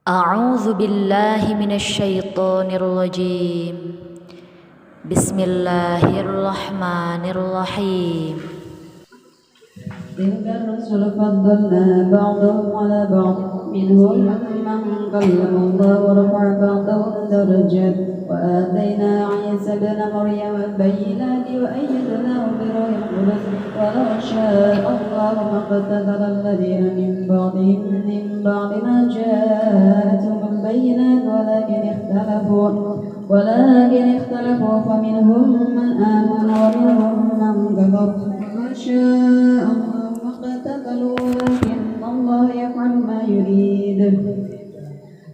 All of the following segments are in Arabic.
أعوذ بالله من الشيطان الرجيم. بسم الله الرحمن الرحيم. تلك الرسل فضلنا بعضهم على بعض منهم من كلم الله ورفع بعضهم درجات وآتينا عيسى ابن مريم البينات وأيدناه بروح القدس ولو شاء الله ما اقتتل الذين من بعد ما جاءتهم البينات ولكن اختلفوا فمنهم من آمن ومنهم من كفر ما شاء الله ما اقتتلوا ولكن الله يفعل ما يريد.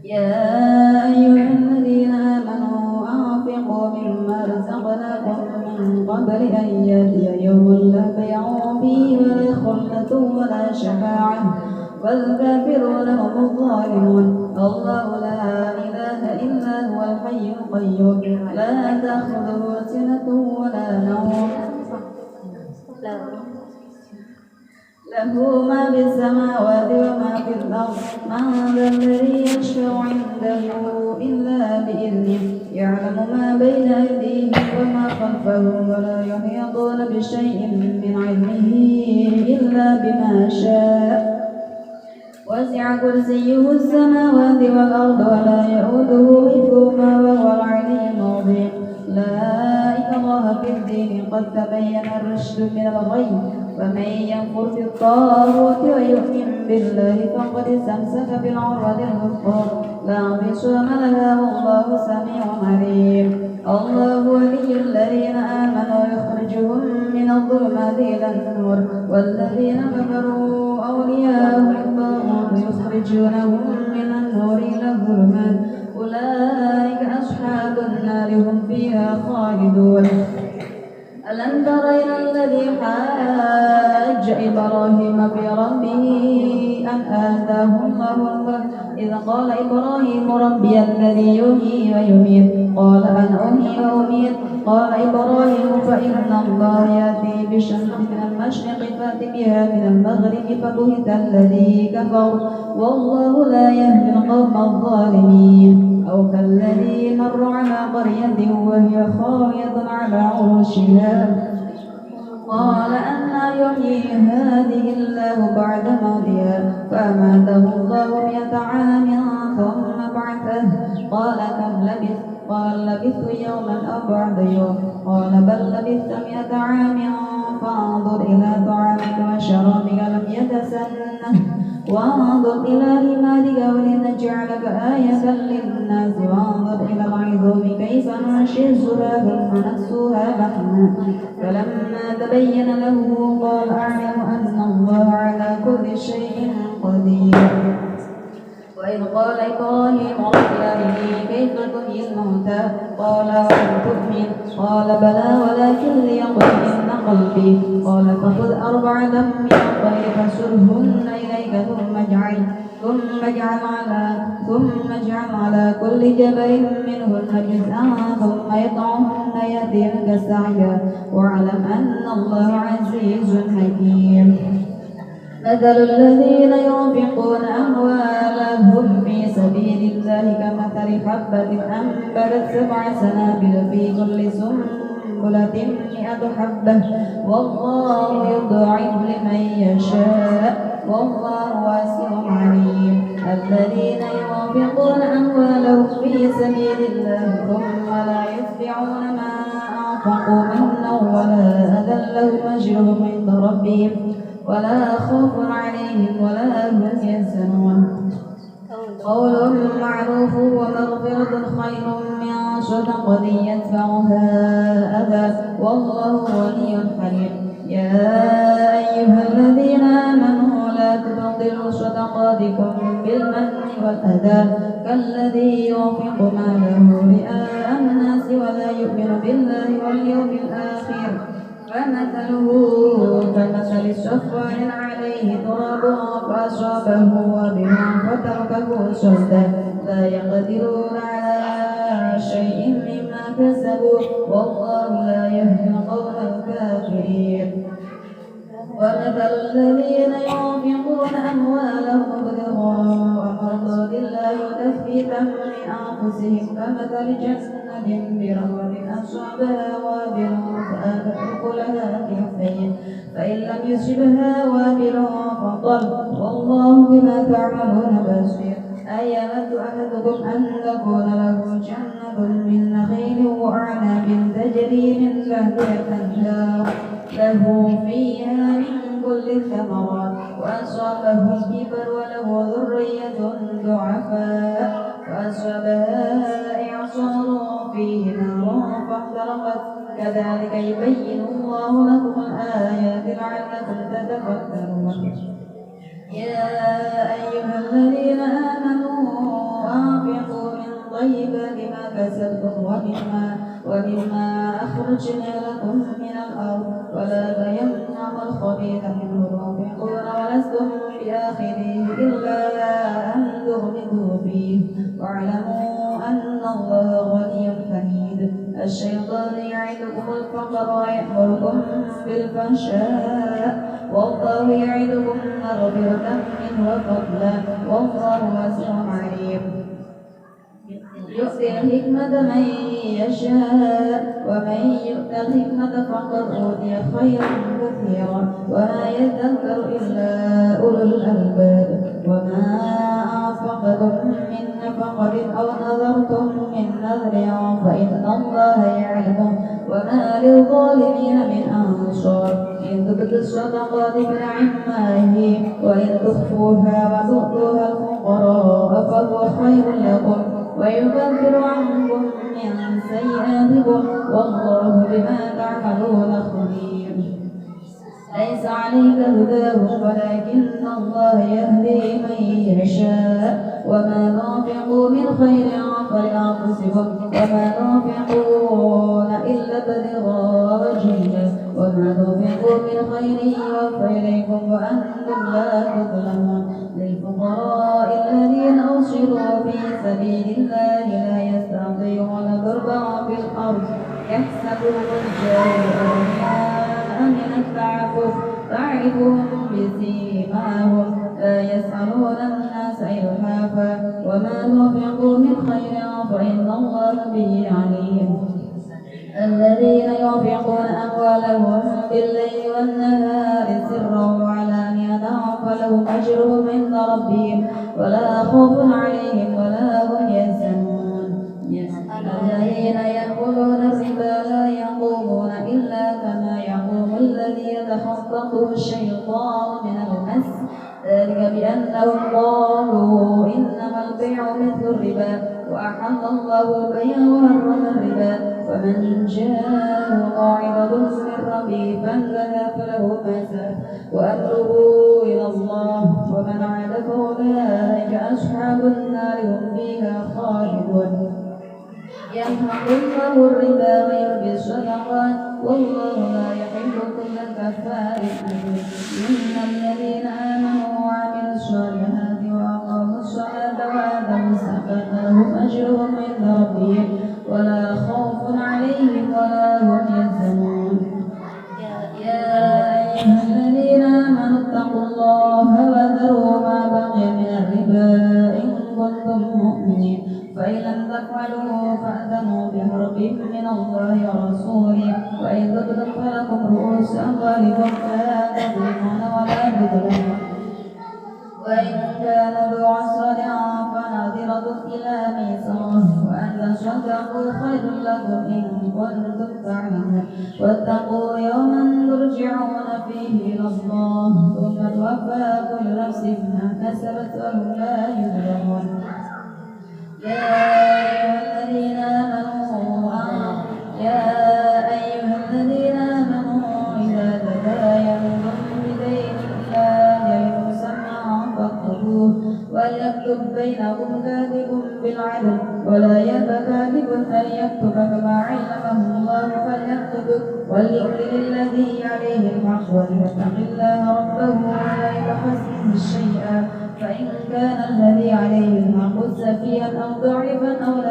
يا أيها الذين آمنوا أنفقوا مما رزقناكم من قبل أن يأتي يوم لا بيع فيه ولا خلة ولا شفاعة والكافرون هم الظالمون. الله لا إله إلا هو الحي القيوم لا تأخذه سنة ولا نوم له ما في السماوات وما في الأرض. من ذا الذي يشفع عنده إلا بإذنه يعلم ما بين أيديهم وما خلفهم ولا يحيطون بشيء من علمه إلا بما شاء. وسع كرسيه السماوات والأرض ولا يؤوده حفظهما وهو العلي العظيم. لا إكراه في الدين قد تبين الرشد من الغي ومن يكفر بالطاغوت ويؤمن بالله فقد استمسك بالعروة الوثقى لا انفصام لها والله سميع عليم. الله ولي الذين آمنوا يخرجهم من الظلمات إلى النور والذين كفروا أولياءهم الطاغوت يخرجونهم من النور إلى الظلمات أولئك أصحاب النار هم فيها خالدون. ألم تر إلى الذي حاج إبراهيم في ربه أن آتاه الله الملك إذ قال إبراهيم ربي الذي يحيي ويميت قال أنا أحيي وأميت قال إبراهيم فإن الله يأتي بالشمس من المشرق فأت بها من المغرب فبهت الذي كفر والله لا يهدي القوم الظالمين. أو كالذي مر على قرية وهي خاوية على عروشها قال أنى يحيي هذه الله بعد موتها فأماته الله 100 عام ثم بعثه قال كم لبثت قال لبثت يوما أو بعد يوم قال بل لبثت 100 عام فانظر إلى طعامك وشرابك لم يتسنه وانظر إلى حمارك ولنجعلك آية للناس وانظر إلى العظام كيف ننشزها ثم نكسوها لحما فلما تبين له قال أعلم أن الله على كل شيء قدير. وإذ قال إبراهيم رب أرني كيف تحيي الموتى قال ولم تؤمن قال بلى ولكن ليطمئن قلبي قال فخذ 4 من الطير فسرهن إليك ثم اجعل على كل جبل منهن جزءا ثم يطعهن يأتينك سعيا واعلم أن الله عزيز حكيم. مثل الذين ينفقون أموالهم في سبيل الله كمثل حبة أنبتت 7 سنابل في كل سنبلة 100 حبة والله يضاعف لمن يشاء والله واسع عليم. الذين ينفقون أموالهم في سبيل الله ثم لا يتبعون ما أنفقوا منا ولا أذى لهم أجرهم عند ربهم ولا خوف عليهم ولا هم يحزنون. قول معروف ومغفرة خير من صدقة يتبعها أذى والله غني حليم. يا أيها الذين آمنوا لا تبطلوا صدقاتكم بالمن والأذى كالذي ينفق ماله رئاء الناس ولا يؤمن بالله واليوم الآخر فمثله كمثل صفوان عليه تراب فأصابه وبل فتركه صلدا لا يقدرون على شيء مما كسبوا والله لا يهدي القوم الكافرين. ومثل الذين ينفقون أموالهم ابتغاء مرضات الله خبيثا من أنفسهم كمثل جنة بربوة أصابها وابل فآتت أكلها كفين فإن لم يصبها وابل فطل والله بما تعملون بصير أيود أحدكم أن تكون له جنة من نخيل وأعناب تجري من تحتها الأنهار له فيها من كل الثمرات وأصابه الكبر وله ذرية ضعفاء فأصابها إعصار فيه نار فاحترقت كذلك يبين الله لكم الآيات لعلكم تتفكرون يا أيها الذين آمنوا أنفقوا من طيبات ما كسبتم ومما أخرجنا لكم من الأرض ولا تيمموا الخبيث منه تنفقون ولستم بآخذيه إلا أن تغمضوا فيه واعلموا أن الله غني حميد الشيطان يعدكم الفقر ويأمركم بالفحشاء والله يعدكم مغفرة منه وفضلا والله واسع عليم يؤتي الحكمة من يشاء ومن يؤت الحكمة فقد أوتي خيرا كثيرا وما يذكر إلا أولو الألباب وما أنفقتم من نفقة أو نذرتم من نذر فإن الله يعلمه وما للظالمين من أنصار إن تبدوا الصدقات فنعماه وإن تخفوها وتؤتوها الفقراء فهو خير لكم ويكفر عنكم من سيئاتكم والله بما تعملون خبير ليس عليك هداهم ولكن الله يهدي من يشاء وما تنفقوا من خير فلأنفسكم وما تنفقون إلا ابتغاء وجه الله وما تنفقوا من خير يوفى إليكم وأنتم لا تظلمون للفقراء الذين أوصلوا في سبيل الله لا يستطيعون ضربا في الأرض يحسبهم الجاهل أغنياء من التعفف تعرفهم بسيماهم لا يسألون الناس إلحافا وما تنفقوا من خير فإن الله به عليم الذين ينفقون أموالهم بالليل والنهار سرا وعلانية فلهم أجرهم عند ربهم ولا خوف عليهم ولا هم يحزنون الذين يأكلون الربا لا يقومون إلا كما يقوم الذي يتخبطه الشيطان من المس ذلك بأنهم قالوا إنما البيع مثل الربا وأحل الله البيع وحرم الربا فمن جاءه موعظة من ربه فانتهى فله ما سلف وأمره إلى الله ومن عاد فأولئك أصحاب النار هم فيها خالدون يمحق الله الربا ويربي الصدقات والله لا يحب كل كفار أثيم إن الذين آمنوا وعملوا الصالحات وأقاموا الصلاة وآتوا الزكاة لهم أجرهم عند ربهم ولا خوف عليهم ولا هم يحزنون يا أيها الذين آمنوا اتقوا الله وذروا ما بقي من الربا إن كنتم مؤمنين فإن لم تفعلوا فأذنوا بحرب من الله ورسوله وإن تبتم فلكم رؤوس أموالكم لا تظلمون ولا تظلمون وإن كان ذو عسرة فنظرة إلى ميسرة وأن تصدقوا خير لكم إن كنتم تعلمون واتقوا يوما ترجعون فيه إلى الله ثم توفى كل نفس ما كسبت وهم لا يظلمون يا أيها الذين آمنوا إذا تداينتم بدين إلى أجل مسمى فاكتبوه وليكتب بينكم كاتب بالعدل ولا يأبى كاتب أن يكتب كما علمه الله فليكتب وليؤمن الذي عليه الحق وليتق الله ربه ولا يبخس منه شيئا فإن كان الذي عليه الحق سفيها أو ضعيفا أو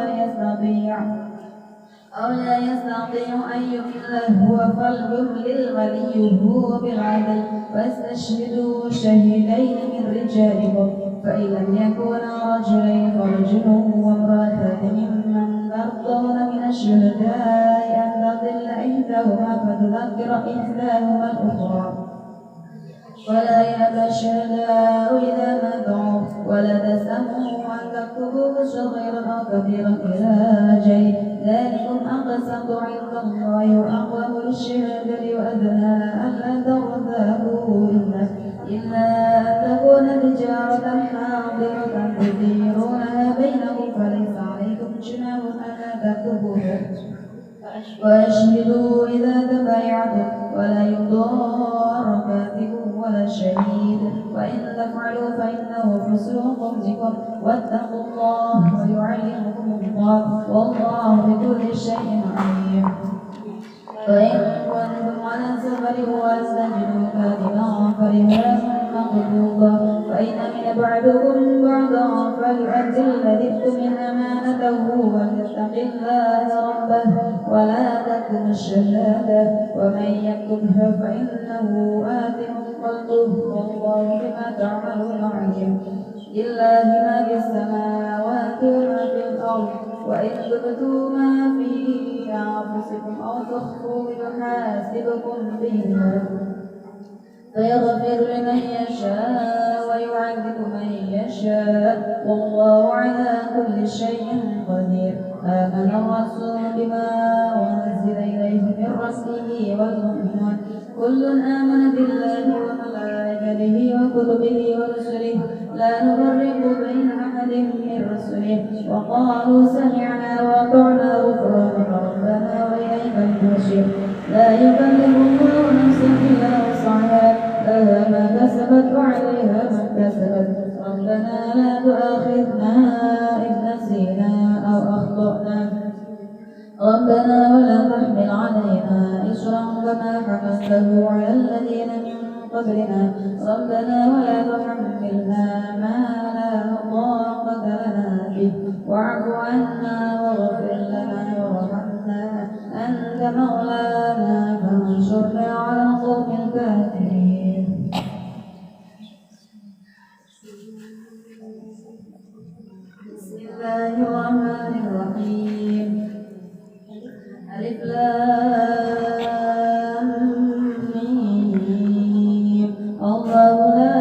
لا يستطيع أن يمل هو فليملل وليه بالعدل واستشهدوا شهيدين من رجالكم فإن لم يكونا رجلين فرجل وامرأتان ممن ترضون من الشهداء أن تضل إحداهما فتذكر إحداهما الأخرى ولا يأبى الشهداء إذا ما دعوا ولا تسأموا أن تكتبوه صغيرا أو كبيرا إلى أجل ذلكم أقسط عند الله وأقوم للشهادة وأدنى ألا ترتابوا إلا أن تكون تجارة حاضرة تديرونها بينكم فليس عليكم جناح ألا تكتبوها وأشهدوا إذا تبايعتم ولا يضار كاتب ولا شهيد وإن تفعلوا فإنه فسوق بكم واتقوا الله ويعلمكم الله والله بكل شيء عليم وإن كنتم على سفر واستجدوا كاتبا فرهان مقبوضا فإن من بعدكم بعضا فليؤدي الذي اؤتمن أمانته وليتق الله ربه ولا تكتم الشهادة ومن يكتمها فإنه آثم قلبه والله بما تعملون عليم لله ما في السماوات وما في الأرض وإن تبدوا ما في أنفسكم أو تخفوه يحاسبكم به فيغفر لمن يشاء ويعذب من يشاء والله على كل شيء قدير آمن الرسول بما أنزل إليه من ربه والمؤمنون كل آمن بالله وملائكته وكتبه ورسله لا نفرق بين أحد من رسله وقالوا سمعنا وأطعنا غفرانك ربنا وإليك المصير لا يكلف الله نفسا إلا وسعها لها ما كسبت وعليها ما اكتسبت ربنا لا تؤاخذنا إن نسينا أو أخطأنا ربنا ولا تحمل علينا إصرا كما حملته على الذين من قبلنا ربنا ولا تحملنا ما لا طاقة لنا به واعف عنا واغفر لنا وارحمنا أنت مولانا فانصرنا على القوم الكافرين بسم الله الرحمن الرحيم ألف لام ميم الله لا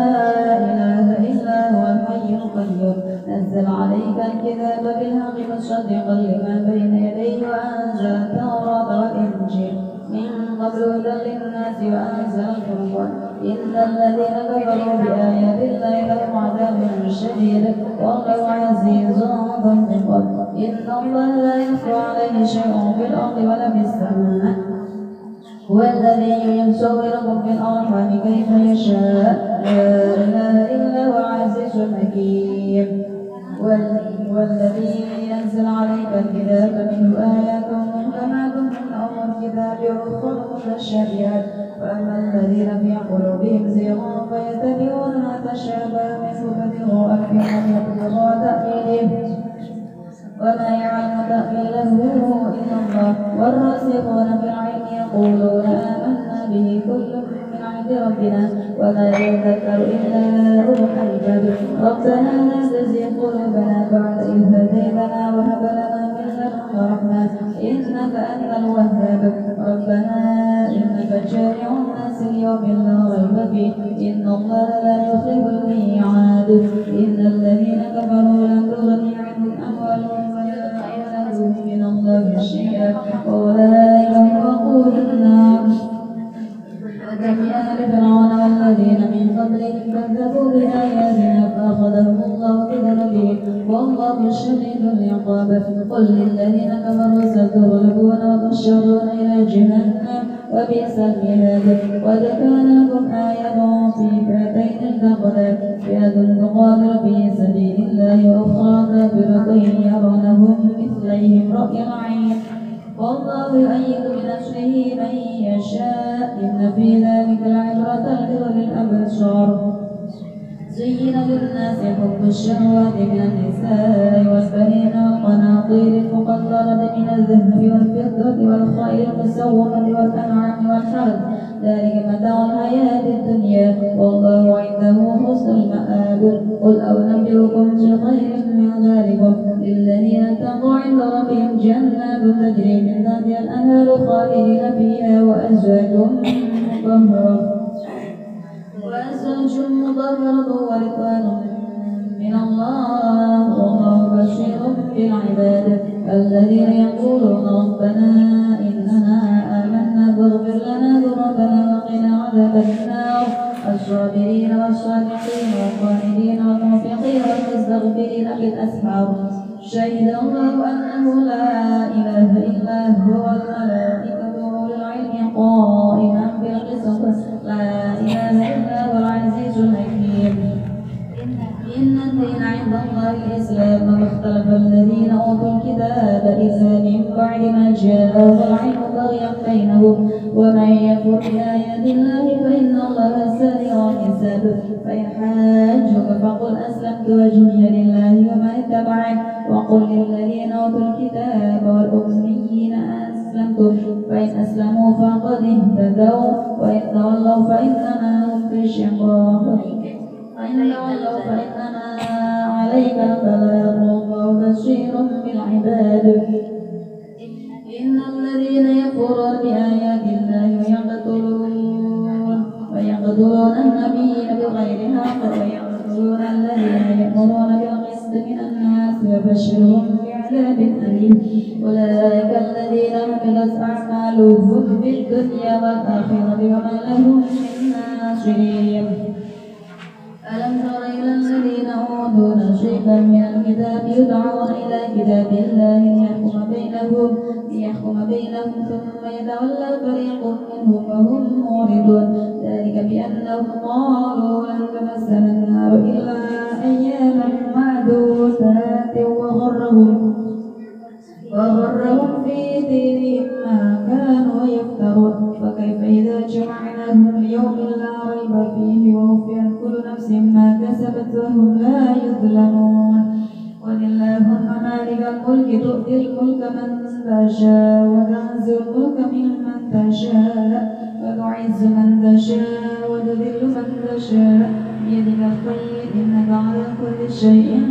إله إلا هو الحي القيوم نزل عليك الكتاب بالحق مصدقا لما بين يديه وأنزل التوراة والإنجيل من قبل هدى للناس وأنزل الفرقان إن الذين كفروا بآيات الله لهم عذاب شديد والله عزيز ذو انتقام إن الله لا يخفى عليه شيء في الأرض ولا في السماء هو الذي يصوركم في الأرحام كيف يشاء لا إله إلا هو العزيز الحكيم والذي ينزل عليك الكتاب منه آيات محكمات من أم الكتاب وأخر متشابهات فأما الذين في قلوبهم زيغ فيتبعون ما تشابه منه فابتغاء الفتنة وابتغاء تأويله وما يعلم تأويله إلا الله والراسخون في العلم يقولون آمنا به كل من عند ربنا وما يذكر إلا أولو الألباب ربنا لا تزغ قلوبنا بعد إذ هديتنا وهب لنا من لدنك رحمة إنك أنت الوهاب ربنا إنك جامع الناس ليوم لا ريب فيه إن الله لا يخلف الميعاد إن الذين كفروا لن تغني عنهم أموالهم ولا أولادهم من الله شيئا أولئك هم وقود النار وكم آل فرعون والذين من قبلهم كذبوا بآياتنا فأخذهم الله بذنبهم والله شديد العقاب قل للذين كفروا ستغلبون وتحشرون إلى جهنم وبئس المهاد قد كان لكم آية في فئتين التقتا فئة تقاتل في سبيل الله وأخرى كافرة يرونهم مثليهم رأي العين والله يؤيد بنصره من يشاء إن في ذلك العبرة لأولي الأبصار زين للناس حب الشهوات من النساء والبنين والقناطير المقنطرة من الذهب والفضة والخيل المسومة والأنعام والحرث ذلك متاع الحياة الدنيا والله عنده حسن المآب قل أنبئكم بخير من ذلكم للذين اتقوا عند ربهم جنات تجري من تحتها الأنهار خالدين فيها وأزواج مطهرة ورضوان من الله والله بشير بالعباد الذين يقولون ربنا إننا آمنا فاغفر لنا ذنوبنا وقنا عذاب النار الصابرين والصادقين والقانتين والمنفقين والمستغفرين بالأسحار شهد الله أنه لا إله إلا هو والملائكة وأولو العلم قائما بالقسط لا إله إلا هو العزيز الحكيم إن الدين عند الله الإسلام وما اختلف الذين أوتوا الكتاب إلا من بعد ما جاءهم العلم بغيا بينهم ومن يكفر بآيات الله فإن الله سريع الحساب فإن حاجوك فقل أسلمت وجهي لله ومن اتبعني وقل للذين أوتوا الكتاب والأميين أسلمتم فإن أسلموا فقد اهتدوا وإن تولوا فإنما هم في شقاق فإنما عليك البلاغ والله بشير بالعباد إن الذين يكفرون بآيات الله ويقتلون النبيين بغير حق ويقتلون الذين يأمرون بالقسط من الناس فبشرهم بعذاب أليم أولئك الذين حبطت أعمالهم في الدنيا والآخرة وما لهم من ناصرين ألم تر إلى الذين أوتوا نصيبا من الكتاب يدعون إلى كتاب الله ليحكم بينهم ثم يتولى فريق منهم وهم معرضون ذلك بأنهم قالوا لن تمسنا النار إلا أياما معدودات وغرهم في دينهم ما كانوا يفترون فكيف إذا جمعناهم ليوم لا ريب فيه ووفيت كل نفس ما كسبت وهم لا يظلمون قل اللهم مالك الملك تؤتي الملك من تشاء وتنزع الملك ممن تشاء وتعز من تشاء وتذل من تشاء بيدك الخير إنك على كل شيء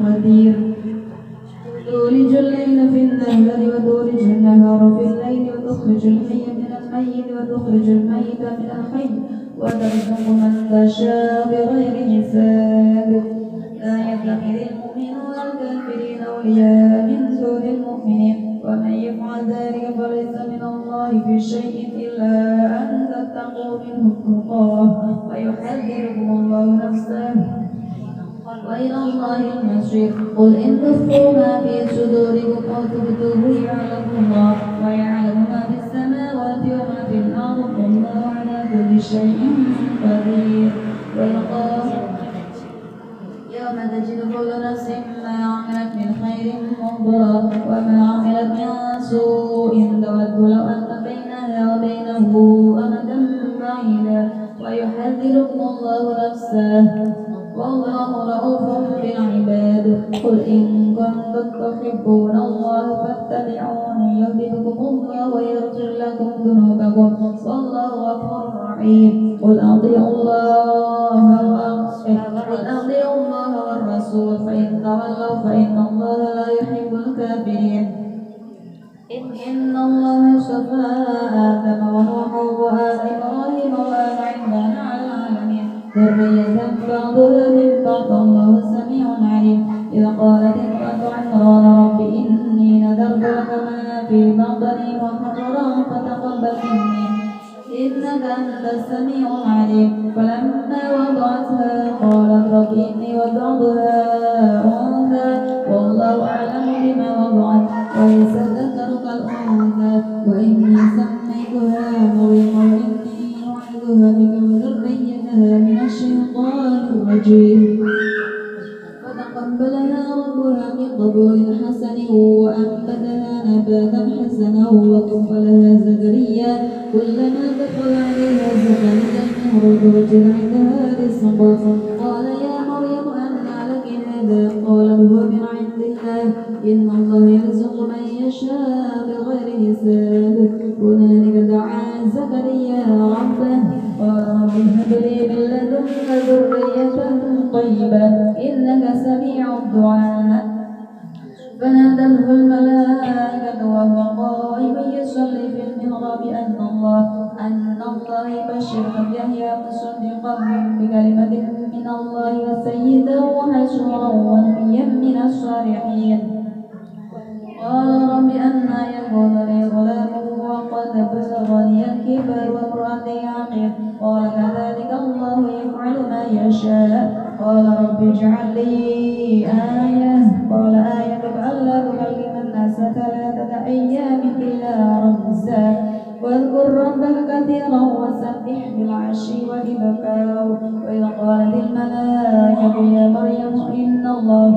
قدير تولج الليل في النهار وتولج النهار في الليل وتخرج الحي من الميت وتخرج الميت من الحي وترزق من تشاء بغير حساب لا يتخذ المؤمنون الكافرين أولياء من دون المؤمنين ومن يفعل ذلك فليس من الله في شيء إلا أن تتقوا منهم تقاه ويحذركم الله نفسه وإلى الله المصير قل إن تخفوا ما في صدوركم أو تبدوه يعلم الله ويعلم ما في السماوات وما في الأرض والله على كل شيء قدير يوم تجد كل نفس ما عملت من خير محضرا وما عملت من سوء تود لو أن بينها وبينه أمدا بعيدا ويحذركم الله نفسه والله رؤوف بالعباد قل إن كنتم تحبون الله فاتبعوني يهدكم الله ويغفر لكم ذنوبكم والله غفور رحيم قل أطيعوا الله والرسول فإن تولوا فإن الله لا يحب الكافرين إن الله اصطفى آدم ونوحا وآل إبراهيم وآل عمران على العالمين ذرية بعضها من بعض الله سميع عليم إذ قالت امرأة عمران رب إني نذرت لك ما في بطني محررا فتقبل مني إنك أنت السميع العليم فلما وضعتها قالت رب إني وضعتها أنثى والله أعلم بما وضعت وليس الذكر كالأنثى وإني سميتها مريم وإني أعيذها بك وذريتها من الشيطان الرجيم فتقبلها ربها بقبول حسن وأنبتها نباتا حسنا وكفلها زكريا كلما دخل عليها زكريا المهرج وجد عندها رزقا قال يا مريم أنى لك هذا قال هو من عند الله إن الله يرزق من يشاء بغير حساب هنالك دعا زكريا ربه قال رب هب لي من لدنك ذرية طيبة إنك سميع الدعاء فنادته الملائكة وهو قائم يصلي في المحراب أن الله يبشرك بيحيى مصدقا بكلمة من الله وسيدا وحسورا ونبيا من الصالحين. قال رب أنى يكون لي غلام وقد بلغني الكبر وامرأتي عقيم. قال كذلك الله يفعل ما يشاء. قال رب اجعل لي آية. قال آيتك ألا تكلم الناس 3 أيام إلا رمزا واذكر ربك كثيرا وسبح بالعشي والإبكار. وإذ قالت الملائكة يا مريم إن الله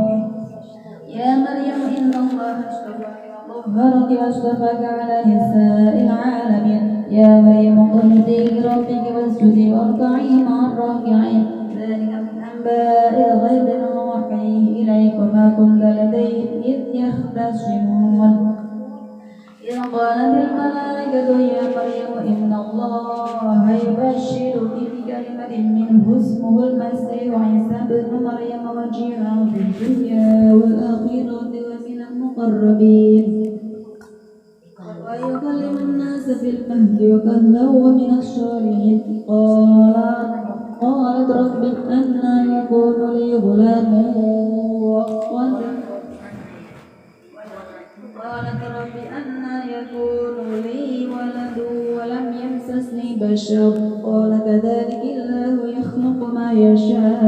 طهرك واصطفاك على نساء العالمين. يا مريم قنتي لربك واسجدي واركعي مع الراكعين. ذلك من أنباء الغيب نوحيه إليك وما كنت لديهم إذ يختصمون. إذ قالت الملائكة يا مريم إن الله يبشرك بكلمة منه اسمه المسيح عيسى ابن مريم وجيها في الدنيا والآخرة ومن المقربين ويكلم الناس في المهد وكهلا ومن الصالحين. قالت رب أنى يكون لي غلام قالت رب أنى يكون لي ولد ولم يمسسني بشر. قال كذلك الله يخلق ما يشاء.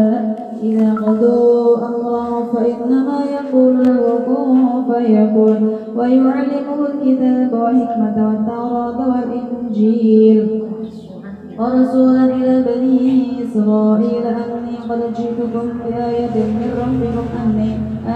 إذا قضوا أمرا فإنما يقول له كن فيكون. ويعلمه الكتاب والحكمة والتوراة والإنجيل ورسولا إلى بني إسرائيل أني قد جئتكم بآية من ربكم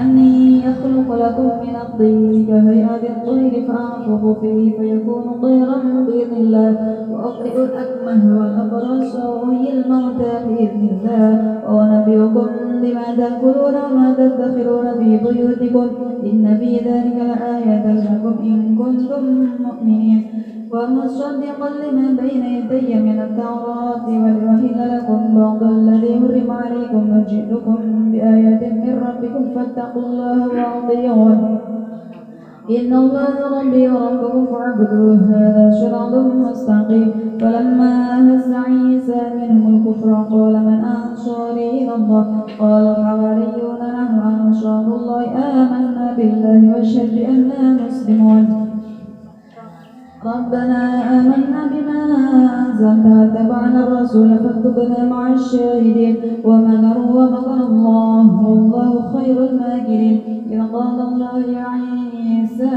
أني يخلق لكم من الطين كهيئة الطير فأنفخ فيه فيكون طيرا بإذن الله وأبرئ الأكمه والأبرص وأحيي الموتى بإذن الله وأنبئكم بما تأكلون وما تدخرون في بيوتكم إن في ذلك لآية لكم إن كنتم مؤمنين. ومصدقا لما بين يدي من التوراة ولأحل لكم بعض الذي حرم عليكم وجئتكم بآية من ربكم فاتقوا الله وأطيعون إن الله ربي وربكم فاعبدوه هذا صراط مستقيم. فلما أهز عيسى منهم الكفر قال من أنصاري إلى الله قال الحواريون نحن أنصار الله آمنا بالله واشهد بأننا مسلمون. ربنا آمنا بما أنزلت واتبعنا الرسول فاكتبنا مع الشاهدين. ومكروا ومكر الله والله خير الماكرين. إذ قال الله يا عيسى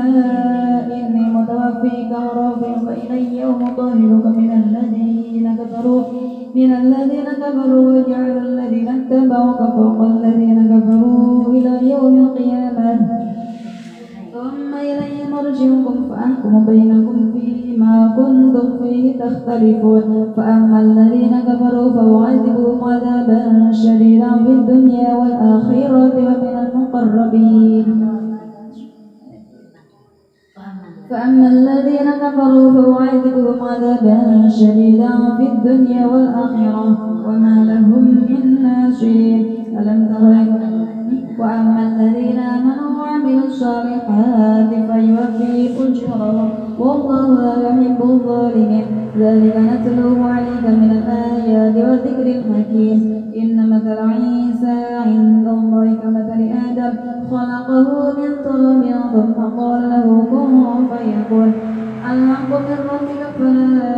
إني متوفيك ورافعك إلي ومطهرك من الذين كفروا وجعل الذين اتبعوك فوق الذين كفروا إلى يوم القيامة ثم إلي مرجعكم فأحكم بينكم فيما كنتم فيه تختلفون. فأما الذين كفروا فأعذبهم عذابا شديدا في الدنيا والآخرة ومن المقربين. فأما الذين كفروا فأعذبهم عذابا شديدا في الدنيا والآخرة وما لهم من ناصرين. ألم تر وأما الذين آمنوا وعملوا الصالحات فيوفيهم أجورهم والله لا يحب الظالمين. ذلك نتلوه عليك من الآيات والذكر الحكيم. إن مثل عيسى عند الله كمثل آدم خلقه من تراب ثم قال له كن فيكون. الحق من ربك فلا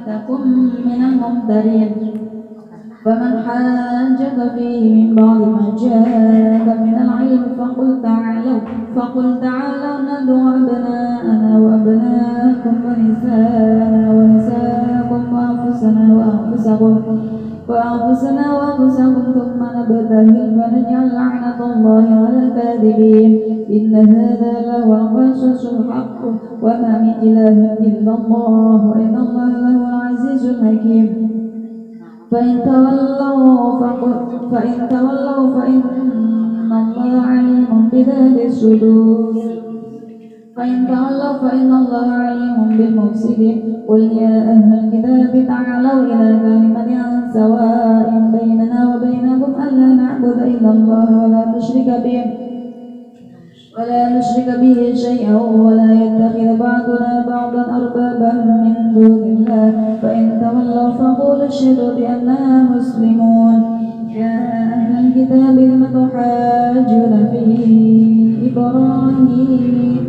تكن من الممترين. فمن حاجك فيه من بعد ما جاءك من العلم فقل تعالوا ندعو أبناءنا وأبناءكم ونساءنا ونساءكم وأنفسنا وأنفسكم ثم نبتهل فنجعل لعنة الله على الكاذبين. إن هذا لهو القصص الحق وما من إله إلا الله وإن الله لهو العزيز الحكيم. فإن تولوا فإن الله عليم بذات الصدور. فإن الله عليم بالمفسدين. قل يا أهل الكتاب تعالوا إلى كلمة سواء بيننا وبينكم ألا نعبد إلا الله ولا نشرك به شيئا ولا يتخذ بعضنا بعضا أربابا من دون الله فإن تولوا فقولوا اشهدوا بأننا مسلمون. يا أهل الكتاب لم تحاجون في إبراهيم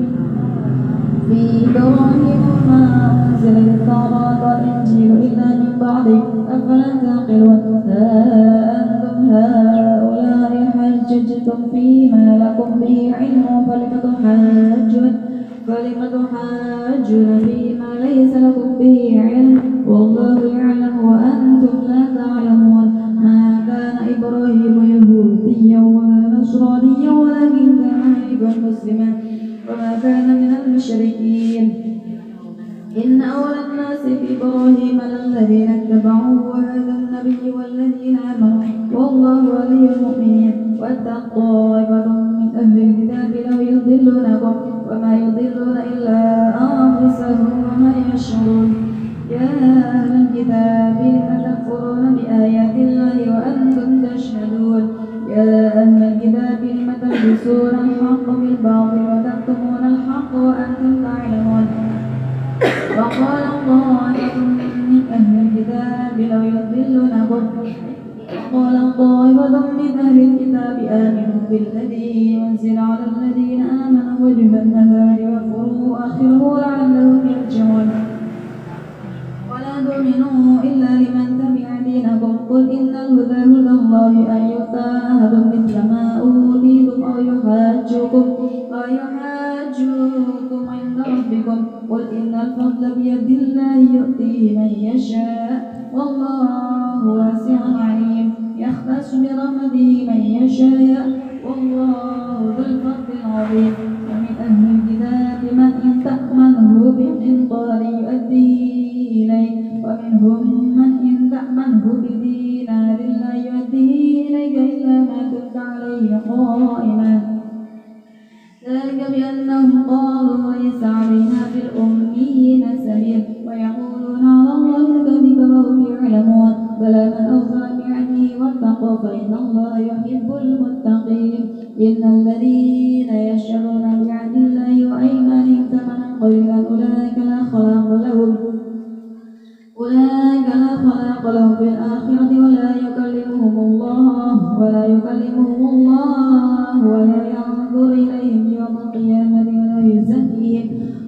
وما أنزل التوراة والإنجيل إلا من بعده أفلا تعقلون. ها أنتم هؤلاء حججتم فيما لكم به علم فلم تحاجون فيما ليس لكم به علم والله يعلم وأنتم لا تعلمون. ما كان إبراهيم يهوديا ولا نصرانيا ولكن كان حنيفا مسلما وما كان من المشركين. إن أولى الناس بإبراهيم للذين اتبعوه وهذا النبي والذين آمنوا والله ولي المؤمنين. واتقوا طائفة من أهل الكتاب لو يضلونكم وما يضلون إلا أنفسهم وما يشعرون. يا أهل الكتاب لم تكفرون بآيات الله وأنتم تشهدون. يا أهل الكتاب لم تلبسون الحق بالباطل وتكتمون الحق وأنتم تعلمون. وقال طائفة من أهل الكتاب آمنوا بالذي أنزل على الذين آمنوا وجه النهار واكفروا آخره لعلهم يرجعون. ولا تؤمنوا إلا لمن تبع دينكم قل إن الهدى هدى الله أن يؤتى أحد مثل ما أوتيتم أو يحاجوكم عند ربكم قل إن الفضل بيد الله يؤتيه من يشاء والله واسع عليم. يختص برحمته من يشاء والله ذو الفضل العظيم. ومن أهل الكتاب من إن تأمنه بقنطار يؤديه إليك ومنهم من إن تأمنه بدينار لا يؤديه إليك إلا ما دمت عليه قائما. ذلك بأنهم قالوا ليس علينا في الأميين سبيل ويقولون على الله الكذب وهم يعلمون. بلى من أوفى بعهده واتقى فإن الله يحب المتقين. إن الذين يشترون بعهد الله وأيمانهم ثمنا قليلا أولئك لا خلاق لهم في الآخرة ولا يكلمهم الله ولا ينظر إليهم يوم القيامة ولا يزكيهم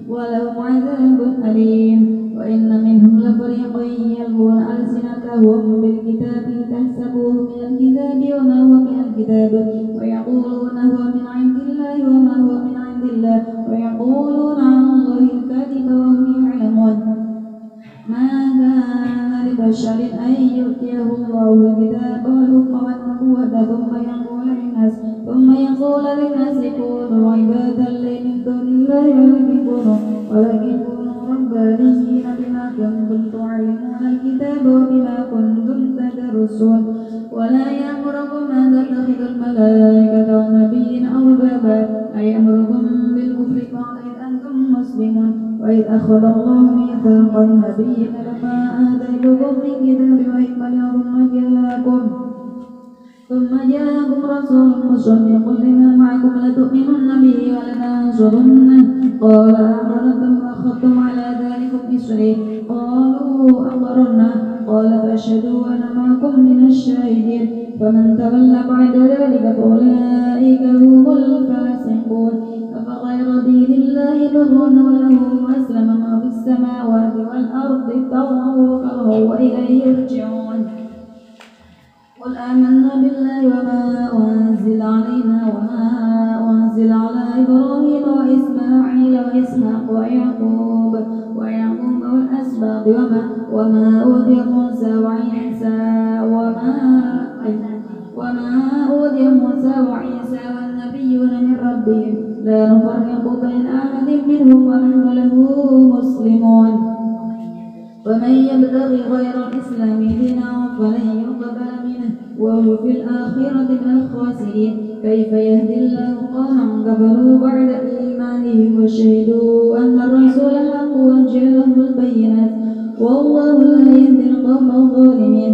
ولهم عذاب أليم. وإن منهم لفريقا يلوون ألسنتهم بالكتاب تحسبوه من الكتاب وما هو من الكتاب ويقولون هو من عند الله وما هو من عند الله ويقولون على الله الكذب وهم يعلمون. ما كان لبشر أن يؤتيه الله الكتاب والحكم والنبوة ثم يقول للناس كونوا عبادا لي من دون الله ولكن كونوا ربانيين بما كنتم تعلمون الكتاب وبما كنتم تدرسون. ولا يأمركم أن تتخذوا الملائكة والنبيين أربابا أيأمركم بالكفر بعد إذ أنتم مسلمون. وإذ أخذ الله ميثاق النبيين لما آتيتكم من كتاب وحكمة ثم جاءكم رسول مصدق لما معكم لتؤمنن به ولتنصرنه قال أقررتم وأخذتم على ذلكم إصري قالوا أقررنا قال فاشهدوا وأنا معكم من الشاهدين. فمن تولى بعد ذلك فأولئك هم الفاسقون. أفغير دين الله يبغون وله أسلم ما في السماوات والأرض طوعا وكرها وإليه يرجعون. قل آمنا بالله وما أنزل علينا وما أنزل على إبراهيم وإسماعيل وإسحاق ويعقوب والأسباط وما أوتي موسى وعيسى والنبيون من ربهم لا نفرق بين أحد منهم ونحن له مسلمون. ومن يبتغي غير الإسلام دينا فلن يقبل منه وهو في الآخرة من الخاسرين. كيف يهدي الله قوما كفروا بعد إيمانهم وشهدوا أن الرسول حق وجاءهم البينات والله لا يهدي القوم الظالمين.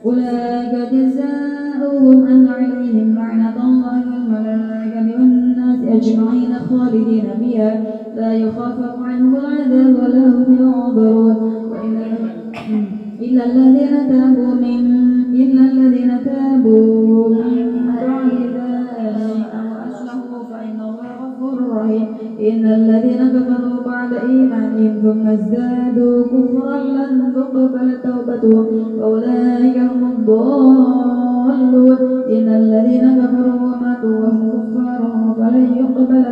أولئك جزاؤهم أن عليهم لعنة الله والملائكة والناس أجمعين خالدين فيها لا يخفف عنهم العذاب ولا هم ينظرون إلا الذين تابوا من بعد ذلك وأصلحوا فإن الله غفور رحيم إن الذين كفروا بعد إيمانهم ثم ازدادوا كفرا لن تقبل توبتهم وأولئك هم الضالون إن الذين كفروا وماتوا وهم كفار فلن يقبل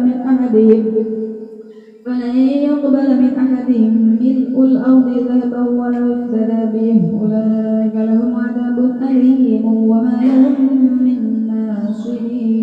من أحدهم ملء الأرض ذهبا ولو افتدى به أولئك لهم عذاب أليم وما لهم من ناصرين.